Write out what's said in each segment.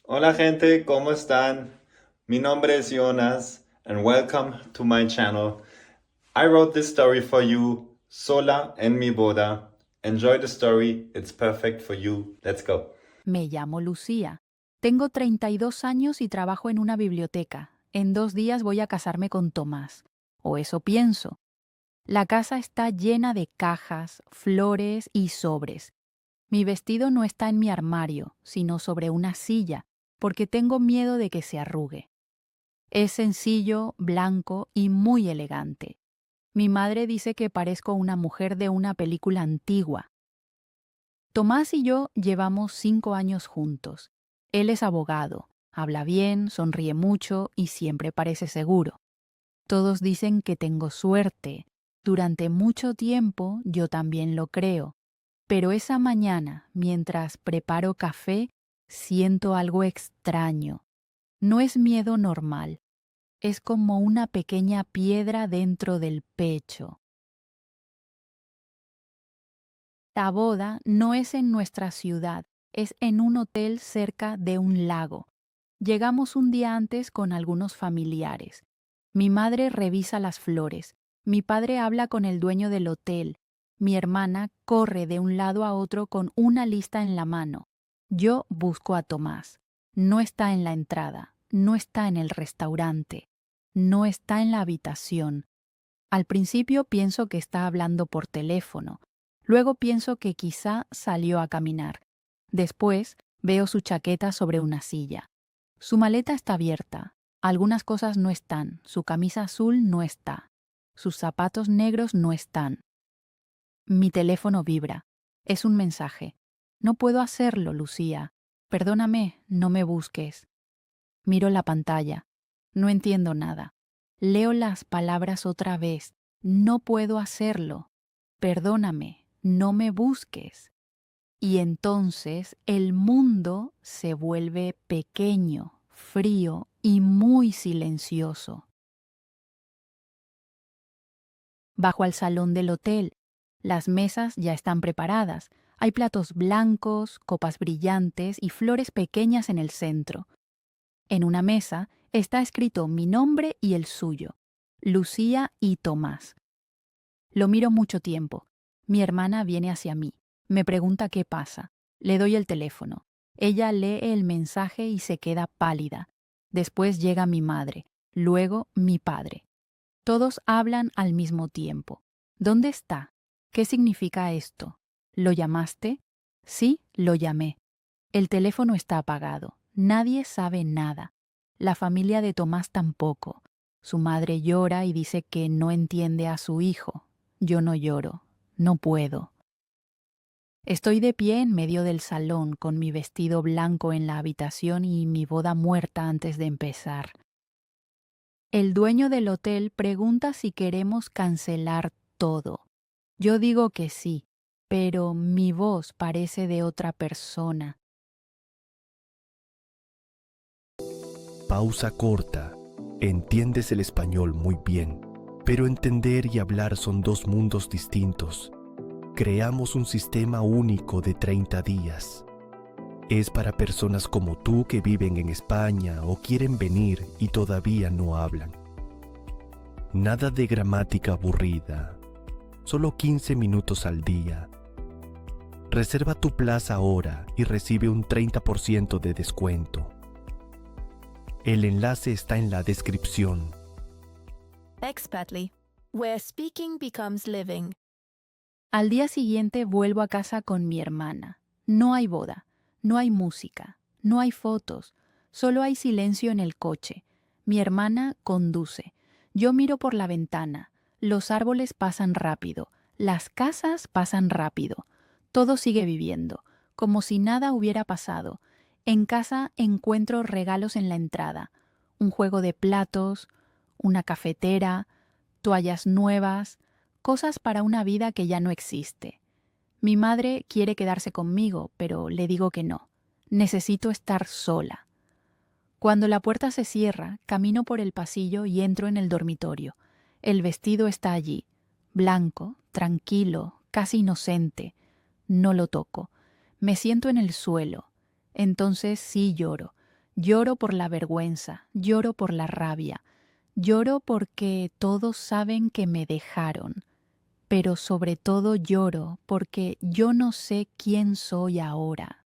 Hola gente, ¿cómo están? Mi nombre es Jonas and welcome to my channel. I wrote this story for you, Sola en mi boda. Enjoy the story, it's perfect for you. Let's go. Me llamo Lucía. Tengo 32 años y trabajo en una biblioteca. En 2 días voy a casarme con Tomás. O eso pienso. La casa está llena de cajas, flores y sobres. Mi vestido no está en mi armario, sino sobre una silla, porque tengo miedo de que se arrugue. Es sencillo, blanco y muy elegante. Mi madre dice que parezco una mujer de una película antigua. Tomás y yo llevamos 5 años juntos. Él es abogado, habla bien, sonríe mucho y siempre parece seguro. Todos dicen que tengo suerte. Durante mucho tiempo yo también lo creo. Pero esa mañana, mientras preparo café, siento algo extraño. No es miedo normal, es como una pequeña piedra dentro del pecho. La boda no es en nuestra ciudad, es en un hotel cerca de un lago. Llegamos un día antes con algunos familiares. Mi madre revisa las flores, mi padre habla con el dueño del hotel, mi hermana corre de un lado a otro con una lista en la mano. Yo busco a Tomás. No está en la entrada, no está en el restaurante, no está en la habitación. Al principio pienso que está hablando por teléfono. Luego pienso que quizá salió a caminar. Después veo su chaqueta sobre una silla. Su maleta está abierta. Algunas cosas no están. Su camisa azul no está. Sus zapatos negros no están. Mi teléfono vibra. Es un mensaje. No puedo hacerlo, Lucía. Perdóname, no me busques. Miro la pantalla. No entiendo nada. Leo las palabras otra vez. No puedo hacerlo. Perdóname, no me busques. Y entonces el mundo se vuelve pequeño, frío y muy silencioso. Bajo al salón del hotel. Las mesas ya están preparadas. Hay platos blancos, copas brillantes y flores pequeñas en el centro. En una mesa está escrito mi nombre y el suyo, Lucía y Tomás. Lo miro mucho tiempo. Mi hermana viene hacia mí. Me pregunta qué pasa. Le doy el teléfono. Ella lee el mensaje y se queda pálida. Después llega mi madre. Luego mi padre. Todos hablan al mismo tiempo. ¿Dónde está? ¿Qué significa esto? ¿Lo llamaste? Sí, lo llamé. El teléfono está apagado. Nadie sabe nada. La familia de Tomás tampoco. Su madre llora y dice que no entiende a su hijo. Yo no lloro. No puedo. Estoy de pie en medio del salón con mi vestido blanco en la habitación y mi boda muerta antes de empezar. El dueño del hotel pregunta si queremos cancelar todo. Yo digo que sí, pero mi voz parece de otra persona. Pausa corta. Entiendes el español muy bien, pero entender y hablar son dos mundos distintos. Creamos un sistema único de 30 días. Es para personas como tú que viven en España o quieren venir y todavía no hablan. Nada de gramática aburrida. Solo 15 minutos al día. Reserva tu plaza ahora y recibe un 30% de descuento. El enlace está en la descripción. Expatly, where speaking becomes living. Al día siguiente vuelvo a casa con mi hermana. No hay boda, no hay música, no hay fotos, solo hay silencio en el coche. Mi hermana conduce. Yo miro por la ventana. Los árboles pasan rápido, las casas pasan rápido. Todo sigue viviendo, como si nada hubiera pasado. En casa encuentro regalos en la entrada, un juego de platos, una cafetera, toallas nuevas, cosas para una vida que ya no existe. Mi madre quiere quedarse conmigo, pero le digo que no. Necesito estar sola. Cuando la puerta se cierra, camino por el pasillo y entro en el dormitorio. El vestido está allí, blanco, tranquilo, casi inocente. No lo toco. Me siento en el suelo. Entonces sí lloro. Lloro por la vergüenza, lloro por la rabia, lloro porque todos saben que me dejaron, pero sobre todo lloro porque yo no sé quién soy ahora.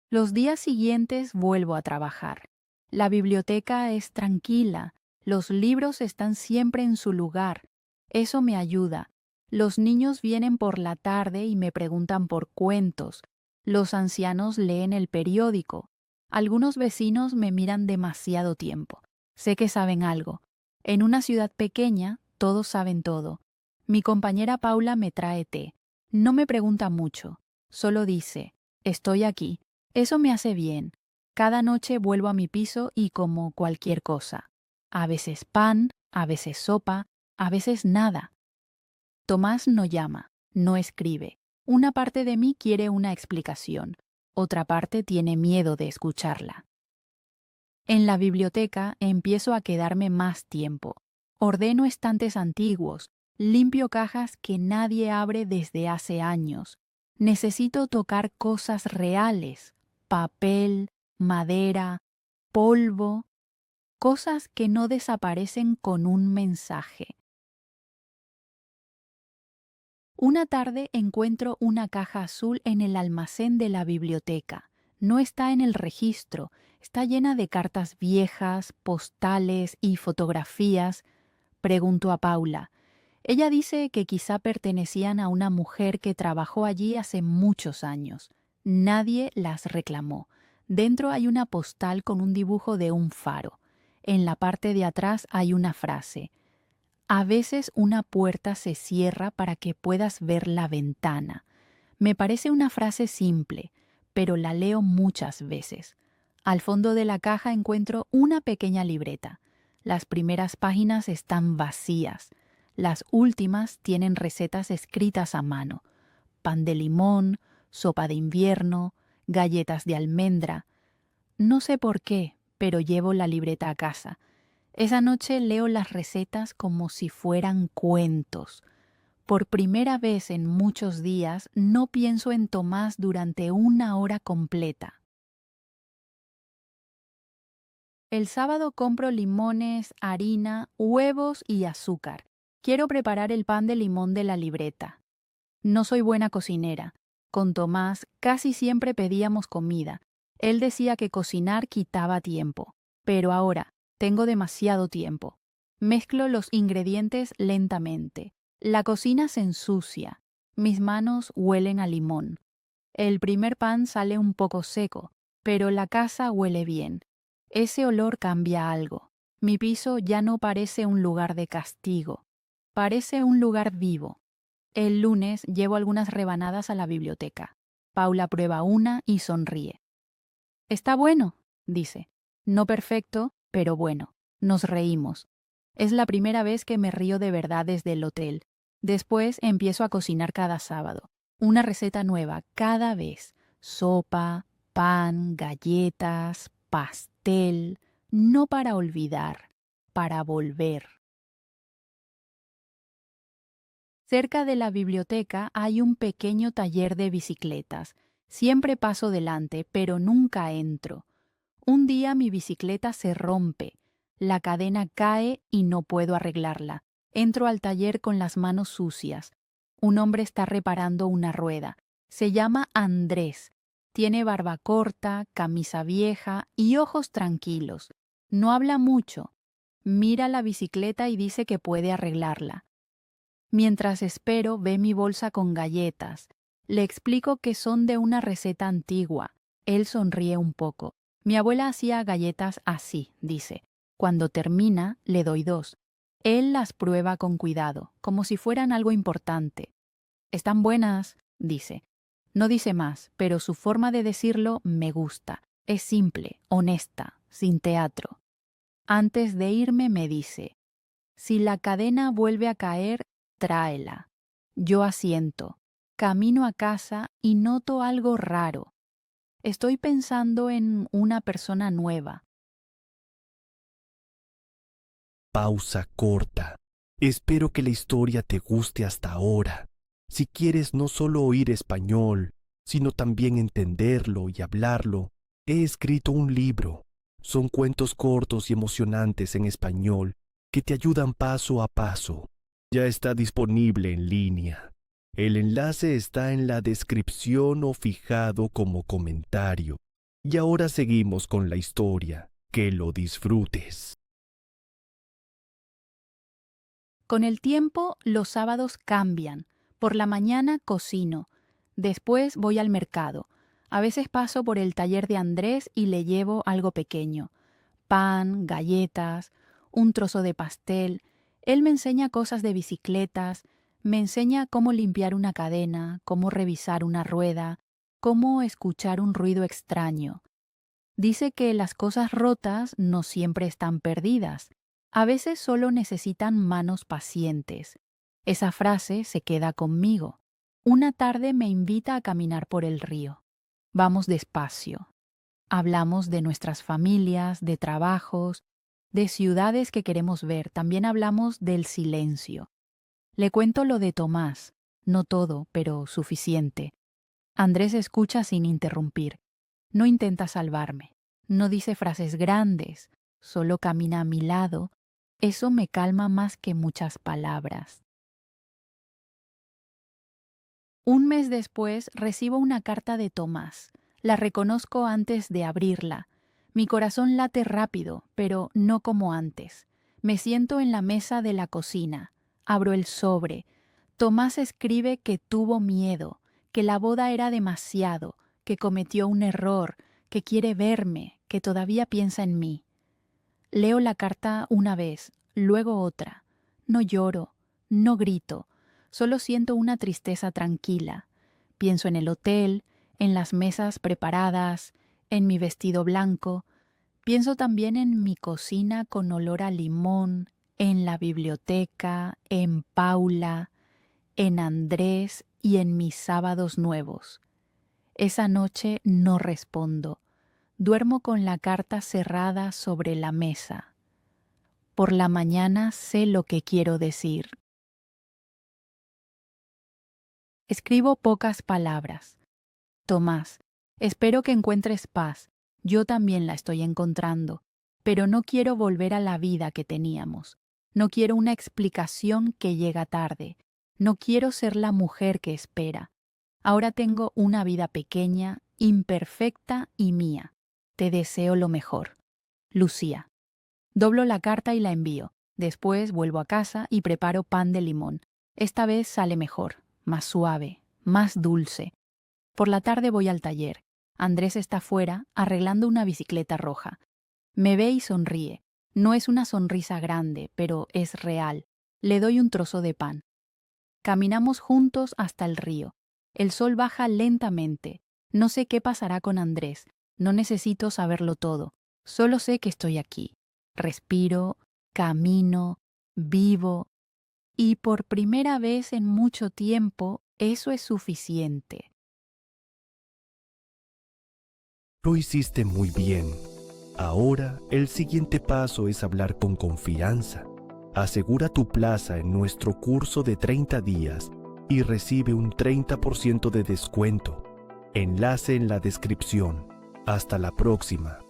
Los días siguientes vuelvo a trabajar. La biblioteca es tranquila, los libros están siempre en su lugar. Eso me ayuda. Los niños vienen por la tarde y me preguntan por cuentos. Los ancianos leen el periódico. Algunos vecinos me miran demasiado tiempo. Sé que saben algo. En una ciudad pequeña, todos saben todo. Mi compañera Paula me trae té. No me pregunta mucho. Solo dice, estoy aquí. Eso me hace bien. Cada noche vuelvo a mi piso y como cualquier cosa. A veces pan, a veces sopa, a veces nada. Tomás no llama, no escribe. Una parte de mí quiere una explicación, otra parte tiene miedo de escucharla. En la biblioteca empiezo a quedarme más tiempo. Ordeno estantes antiguos, limpio cajas que nadie abre desde hace años. Necesito tocar cosas reales, papel, madera, polvo, cosas que no desaparecen con un mensaje. Una tarde encuentro una caja azul en el almacén de la biblioteca. No está en el registro, está llena de cartas viejas, postales y fotografías. Pregunto a Paula. Ella dice que quizá pertenecían a una mujer que trabajó allí hace muchos años. Nadie las reclamó. Dentro hay una postal con un dibujo de un faro. En la parte de atrás hay una frase. A veces una puerta se cierra para que puedas ver la ventana. Me parece una frase simple, pero la leo muchas veces. Al fondo de la caja encuentro una pequeña libreta. Las primeras páginas están vacías. Las últimas tienen recetas escritas a mano. Pan de limón, sopa de invierno, galletas de almendra. No sé por qué, pero llevo la libreta a casa. Esa noche leo las recetas como si fueran cuentos. Por primera vez en muchos días no pienso en Tomás durante una hora completa. El sábado compro limones, harina, huevos y azúcar. Quiero preparar el pan de limón de la libreta. No soy buena cocinera. Con Tomás casi siempre pedíamos comida. Él decía que cocinar quitaba tiempo. Pero ahora tengo demasiado tiempo. Mezclo los ingredientes lentamente. La cocina se ensucia. Mis manos huelen a limón. El primer pan sale un poco seco, pero la casa huele bien. Ese olor cambia algo. Mi piso ya no parece un lugar de castigo. Parece un lugar vivo. El lunes llevo algunas rebanadas a la biblioteca. Paula prueba una y sonríe. «Está bueno», dice. «No perfecto, pero bueno». Nos reímos. Es la primera vez que me río de verdad desde el hotel. Después empiezo a cocinar cada sábado. Una receta nueva cada vez. Sopa, pan, galletas, pastel. No para olvidar, para volver. Cerca de la biblioteca hay un pequeño taller de bicicletas. Siempre paso delante, pero nunca entro. Un día mi bicicleta se rompe. La cadena cae y no puedo arreglarla. Entro al taller con las manos sucias. Un hombre está reparando una rueda. Se llama Andrés. Tiene barba corta, camisa vieja y ojos tranquilos. No habla mucho. Mira la bicicleta y dice que puede arreglarla. Mientras espero, ve mi bolsa con galletas. Le explico que son de una receta antigua. Él sonríe un poco. Mi abuela hacía galletas así, dice. Cuando termina, le doy 2. Él las prueba con cuidado, como si fueran algo importante. «Están buenas», dice. No dice más, pero su forma de decirlo me gusta. Es simple, honesta, sin teatro. Antes de irme me dice, «Si la cadena vuelve a caer, tráela». Yo asiento. Camino a casa y noto algo raro. Estoy pensando en una persona nueva. Pausa corta. Espero que la historia te guste hasta ahora. Si quieres no solo oír español, sino también entenderlo y hablarlo, he escrito un libro. Son cuentos cortos y emocionantes en español que te ayudan paso a paso. Ya está disponible en línea. El enlace está en la descripción o fijado como comentario. Y ahora seguimos con la historia. Que lo disfrutes. Con el tiempo, los sábados cambian. Por la mañana cocino. Después voy al mercado. A veces paso por el taller de Andrés y le llevo algo pequeño. Pan, galletas, un trozo de pastel. Él me enseña cosas de bicicletas, me enseña cómo limpiar una cadena, cómo revisar una rueda, cómo escuchar un ruido extraño. Dice que las cosas rotas no siempre están perdidas. A veces solo necesitan manos pacientes. Esa frase se queda conmigo. Una tarde me invita a caminar por el río. Vamos despacio. Hablamos de nuestras familias, de trabajos, de ciudades que queremos ver. También hablamos del silencio. Le cuento lo de Tomás. No todo, pero suficiente. Andrés escucha sin interrumpir. No intenta salvarme. No dice frases grandes. Solo camina a mi lado. Eso me calma más que muchas palabras. Un mes después recibo una carta de Tomás. La reconozco antes de abrirla. Mi corazón late rápido, pero no como antes. Me siento en la mesa de la cocina. Abro el sobre. Tomás escribe que tuvo miedo, que la boda era demasiado, que cometió un error, que quiere verme, que todavía piensa en mí. Leo la carta una vez, luego otra. No lloro, no grito. Solo siento una tristeza tranquila. Pienso en el hotel, en las mesas preparadas, en mi vestido blanco. Pienso también en mi cocina con olor a limón, en la biblioteca, en Paula, en Andrés y en mis sábados nuevos. Esa noche no respondo. Duermo con la carta cerrada sobre la mesa. Por la mañana sé lo que quiero decir. Escribo pocas palabras. Tomás, espero que encuentres paz. Yo también la estoy encontrando, pero no quiero volver a la vida que teníamos. No quiero una explicación que llega tarde. No quiero ser la mujer que espera. Ahora tengo una vida pequeña, imperfecta y mía. Te deseo lo mejor. Lucía. Doblo la carta y la envío. Después vuelvo a casa y preparo pan de limón. Esta vez sale mejor, más suave, más dulce. Por la tarde voy al taller. Andrés está fuera arreglando una bicicleta roja. Me ve y sonríe. No es una sonrisa grande, pero es real. Le doy un trozo de pan. Caminamos juntos hasta el río. El sol baja lentamente. No sé qué pasará con Andrés. No necesito saberlo todo. Solo sé que estoy aquí. Respiro, camino, vivo. Y por primera vez en mucho tiempo, eso es suficiente. Lo hiciste muy bien. Ahora, el siguiente paso es hablar con confianza. Asegura tu plaza en nuestro curso de 30 días y recibe un 30% de descuento. Enlace en la descripción. Hasta la próxima.